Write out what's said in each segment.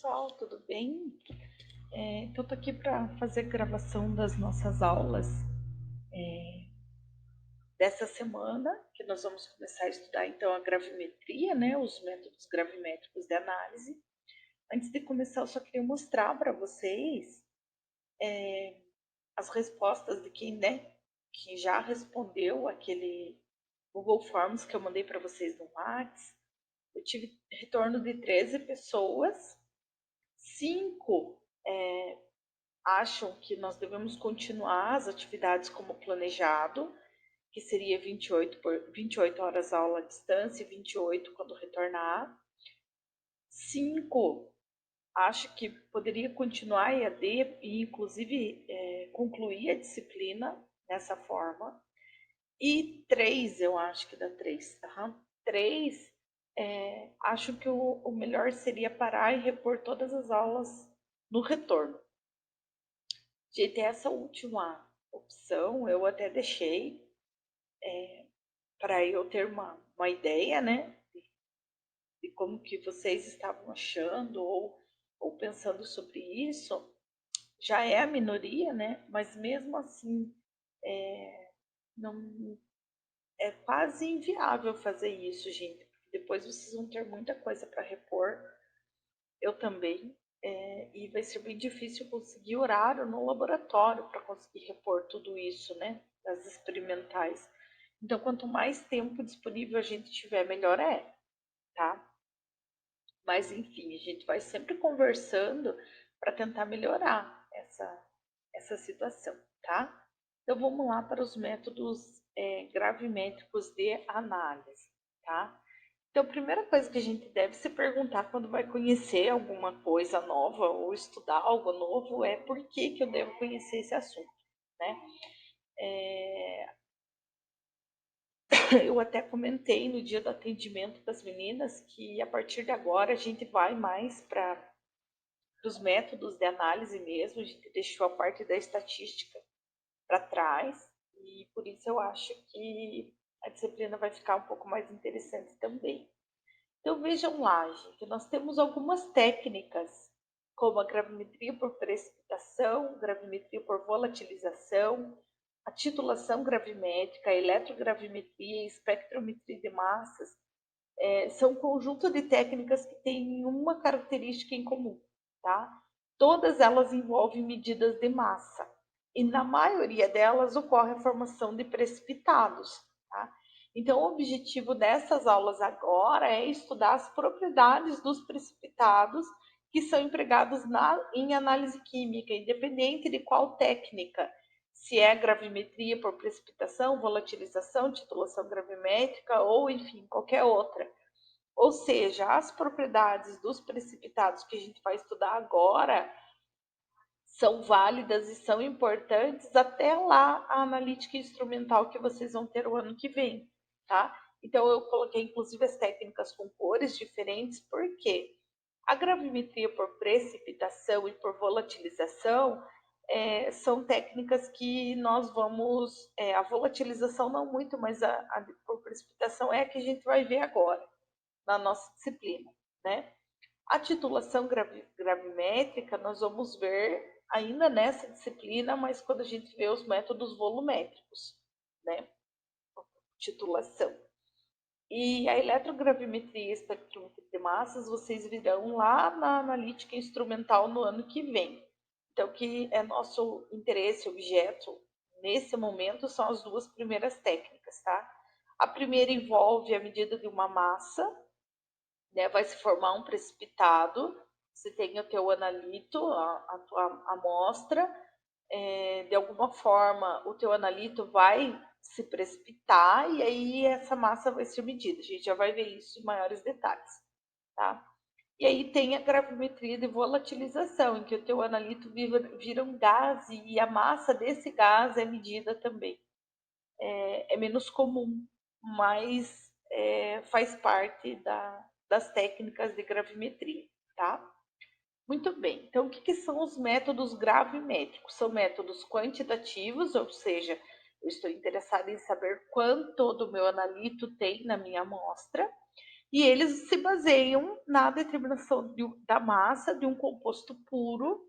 pessoal, tudo bem? Então, estou aqui para fazer gravação das nossas aulas dessa semana, que nós vamos começar a estudar então a gravimetria, né, os métodos gravimétricos de análise. Antes de começar, eu só queria mostrar para vocês as respostas de quem já respondeu aquele Google Forms que eu mandei para vocês no WhatsApp. Eu tive retorno de 13 pessoas, 5 acham que nós devemos continuar as atividades como planejado, que seria 28 horas aula à distância e 28 quando retornar. 5 acham que poderia continuar a EAD e inclusive concluir a disciplina dessa forma. E 3, eu acho que dá 3, uhum. 3 acho que o melhor seria parar e repor todas as aulas no retorno. Gente, essa última opção eu até deixei para eu ter uma ideia, né, de como que vocês estavam achando ou pensando sobre isso. Já é a minoria, né, mas mesmo assim não é quase inviável fazer isso, gente. Depois vocês vão ter muita coisa para repor, eu também, e vai ser bem difícil conseguir horário no laboratório para conseguir repor tudo isso, né, das experimentais. Então, quanto mais tempo disponível a gente tiver, melhor é, tá? Mas, enfim, a gente vai sempre conversando para tentar melhorar essa situação, tá? Então, vamos lá para os métodos gravimétricos de análise, tá? Então, a primeira coisa que a gente deve se perguntar quando vai conhecer alguma coisa nova ou estudar algo novo é por que eu devo conhecer esse assunto, né? Eu até comentei no dia do atendimento das meninas que a partir de agora a gente vai mais para os métodos de análise mesmo, a gente deixou a parte da estatística para trás e por isso eu acho que a disciplina vai ficar um pouco mais interessante também. Então vejam lá, gente, nós temos algumas técnicas, como a gravimetria por precipitação, gravimetria por volatilização, a titulação gravimétrica, a eletrogravimetria e espectrometria de massas, são um conjunto de técnicas que têm uma característica em comum, tá? Todas elas envolvem medidas de massa e na maioria delas ocorre a formação de precipitados, tá? Então, o objetivo dessas aulas agora é estudar as propriedades dos precipitados que são empregados em análise química, independente de qual técnica, se é gravimetria por precipitação, volatilização, titulação gravimétrica ou, enfim, qualquer outra. Ou seja, as propriedades dos precipitados que a gente vai estudar agora são válidas e são importantes até lá a analítica instrumental que vocês vão ter o ano que vem, tá? Então, eu coloquei inclusive as técnicas com cores diferentes, porque a gravimetria por precipitação e por volatilização são técnicas que nós vamos... a volatilização não muito, mas a por precipitação é a que a gente vai ver agora na nossa disciplina, né? A titulação gravimétrica nós vamos ver ainda nessa disciplina, mas quando a gente vê os métodos volumétricos, né? Titulação. E a eletrogravimetria e espectrometria de massas vocês virão lá na analítica instrumental no ano que vem. Então, que é nosso interesse, objeto, nesse momento, são as duas primeiras técnicas, tá? A primeira envolve a medida de uma massa, né? Vai se formar um precipitado, você tem o teu analito, a tua amostra, de alguma forma o teu analito vai se precipitar e aí essa massa vai ser medida. A gente já vai ver isso em maiores detalhes, tá? E aí tem a gravimetria de volatilização, em que o teu analito vira um gás e a massa desse gás é medida também. É menos comum, mas faz parte das técnicas de gravimetria, tá? Muito bem, então o que são os métodos gravimétricos? São métodos quantitativos, ou seja, eu estou interessada em saber quanto do meu analito tem na minha amostra, E eles se baseiam na determinação da massa de um composto puro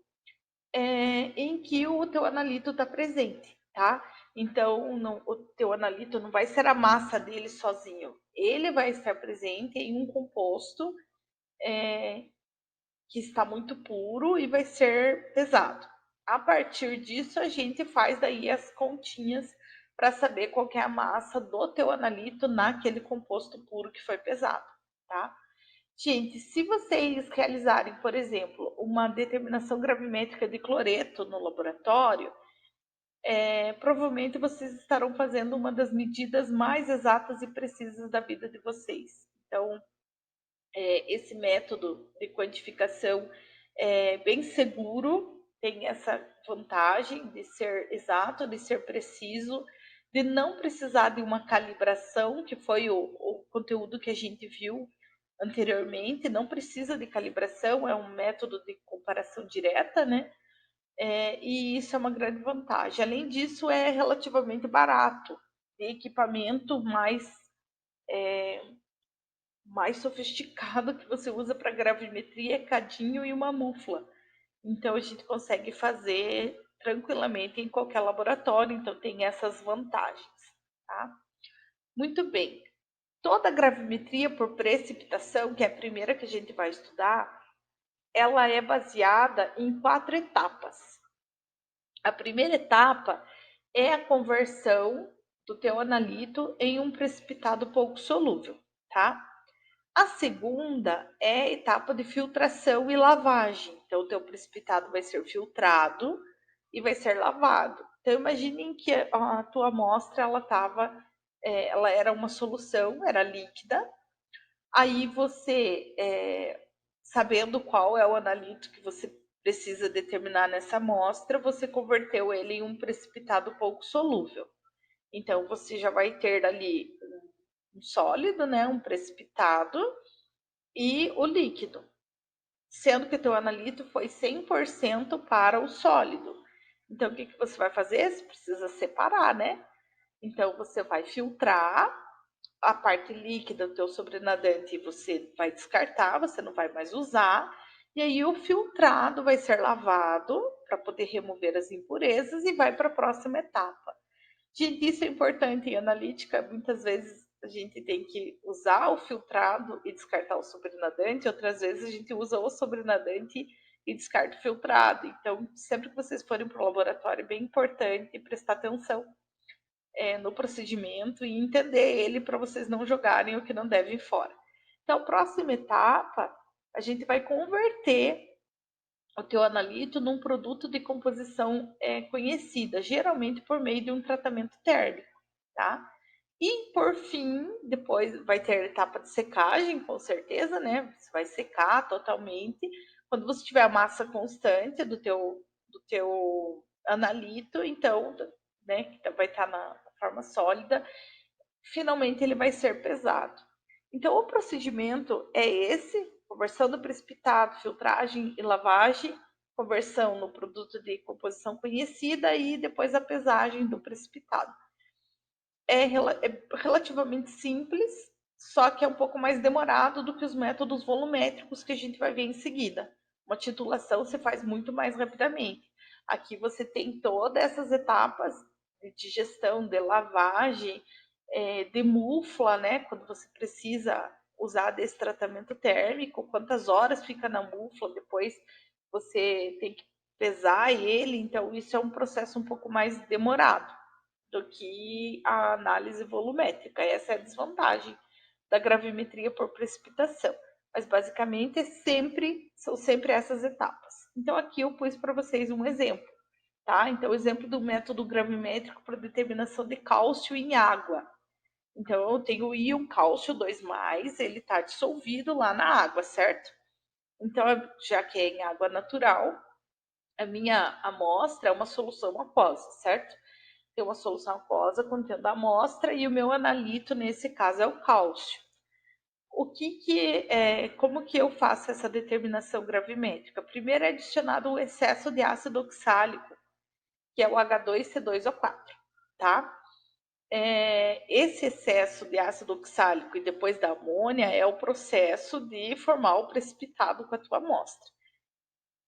em que o teu analito está presente, tá? Então, o teu analito não vai ser a massa dele sozinho. Ele vai estar presente em um composto que está muito puro e vai ser pesado. A partir disso, a gente faz daí as continhas para saber qual é a massa do teu analito naquele composto puro que foi pesado, tá? Gente, se vocês realizarem, por exemplo, uma determinação gravimétrica de cloreto no laboratório, provavelmente vocês estarão fazendo uma das medidas mais exatas e precisas da vida de vocês. Então, esse método de quantificação é bem seguro, tem essa vantagem de ser exato, de ser preciso, de não precisar de uma calibração, que foi o conteúdo que a gente viu anteriormente, não precisa de calibração, é um método de comparação direta, né? E isso é uma grande vantagem. Além disso, é relativamente barato, de equipamento mais sofisticado que você usa para gravimetria é cadinho e uma mufla. Então a gente consegue fazer tranquilamente em qualquer laboratório, então tem essas vantagens, tá? Muito bem. Toda gravimetria por precipitação, que é a primeira que a gente vai estudar, ela é baseada em 4 etapas. A primeira etapa é a conversão do teu analito em um precipitado pouco solúvel, tá? A segunda é a etapa de filtração e lavagem. Então, o teu precipitado vai ser filtrado e vai ser lavado. Então, imaginem que a tua amostra ela era uma solução, era líquida. Aí você, sabendo qual é o analito que você precisa determinar nessa amostra, você converteu ele em um precipitado pouco solúvel. Então, você já vai ter ali um sólido, né, um precipitado, e o líquido, sendo que o teu analito foi 100% para o sólido. Então, o que você vai fazer? Você precisa separar, né? Então, você vai filtrar a parte líquida do teu sobrenadante, você vai descartar, você não vai mais usar. E aí, o filtrado vai ser lavado para poder remover as impurezas e vai para a próxima etapa. Gente, isso é importante em analítica. Muitas vezes a gente tem que usar o filtrado e descartar o sobrenadante, outras vezes a gente usa o sobrenadante e descarta o filtrado. Então, sempre que vocês forem para o laboratório, é bem importante prestar atenção no procedimento e entender ele para vocês não jogarem o que não devem fora. Então, próxima etapa, a gente vai converter o teu analito num produto de composição conhecida, geralmente por meio de um tratamento térmico, tá? E por fim, depois vai ter a etapa de secagem, com certeza, né? Você vai secar totalmente. Quando você tiver a massa constante do teu analito, então, né, que vai estar na forma sólida, finalmente ele vai ser pesado. Então, o procedimento é esse: conversão do precipitado, filtragem e lavagem, conversão no produto de composição conhecida e depois a pesagem do precipitado. É relativamente simples, só que é um pouco mais demorado do que os métodos volumétricos que a gente vai ver em seguida. Uma titulação se faz muito mais rapidamente. Aqui você tem todas essas etapas de gestão, de lavagem, de mufla, né? Quando você precisa usar desse tratamento térmico, quantas horas fica na mufla, depois você tem que pesar ele, então isso é um processo um pouco mais demorado do que a análise volumétrica. Essa é a desvantagem da gravimetria por precipitação. Mas basicamente são sempre essas etapas. Então aqui eu pus para vocês um exemplo, tá? Então o exemplo do método gravimétrico para determinação de cálcio em água. Então eu tenho o íon cálcio 2+, ele está dissolvido lá na água, certo? Então, já que é em água natural, a minha amostra é uma solução aquosa, certo? Tem uma solução aquosa contendo a amostra e o meu analito, nesse caso, é o cálcio. Como que eu faço essa determinação gravimétrica? Primeiro é adicionado o excesso de ácido oxálico, que é o H2C2O4, tá? esse excesso de ácido oxálico e depois da amônia é o processo de formar o precipitado com a tua amostra.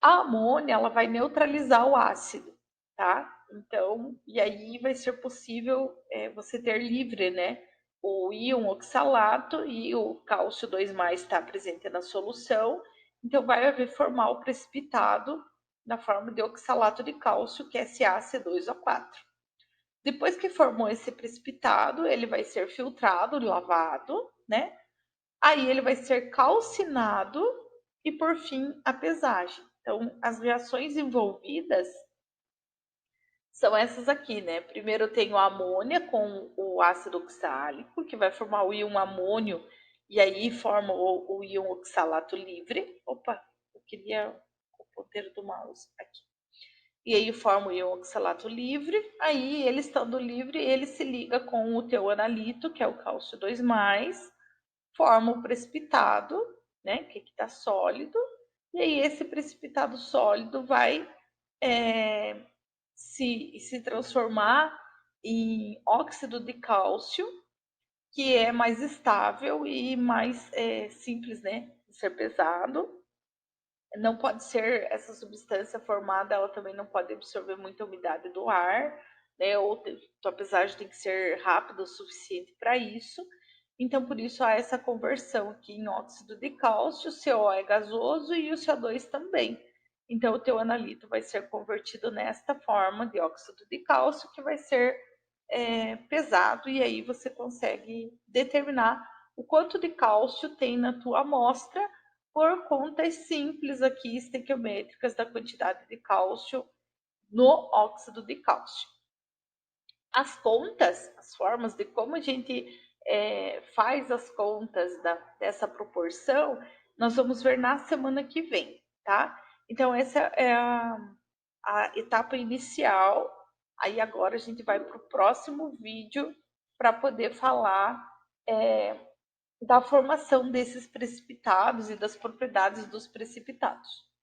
A amônia, ela vai neutralizar o ácido, tá? Então, e aí vai ser possível você ter livre, né? O íon oxalato e o cálcio 2+ está presente na solução, então vai haver formar o precipitado na forma de oxalato de cálcio, que é SaC2O4. Depois que formou esse precipitado, ele vai ser filtrado, lavado, né? Aí ele vai ser calcinado e, por fim, a pesagem. Então, as reações envolvidas são essas aqui, né? Primeiro tem o amônia com o ácido oxálico, que vai formar o íon amônio, e aí forma o íon oxalato livre. Opa, eu queria o ponteiro do mouse aqui. E aí forma o íon oxalato livre. Aí, ele estando livre, ele se liga com o teu analito, que é o cálcio 2+, forma o precipitado, né, que está sólido, e aí esse precipitado sólido vai se transformar em óxido de cálcio, que é mais estável e mais simples, né, de ser pesado. Não pode ser, essa substância formada, ela também não pode absorver muita umidade do ar, né, ou a pesagem tem que ser rápida o suficiente para isso. Então, por isso há essa conversão aqui em óxido de cálcio, o CO é gasoso e o CO2 também. Então, o teu analito vai ser convertido nesta forma de óxido de cálcio, que vai ser pesado, e aí você consegue determinar o quanto de cálcio tem na tua amostra por contas simples aqui, estequiométricas da quantidade de cálcio no óxido de cálcio. As contas, as formas de como a gente faz as contas dessa proporção, nós vamos ver na semana que vem, tá? Então, essa é a etapa inicial. Aí agora a gente vai para o próximo vídeo para poder falar da formação desses precipitados e das propriedades dos precipitados.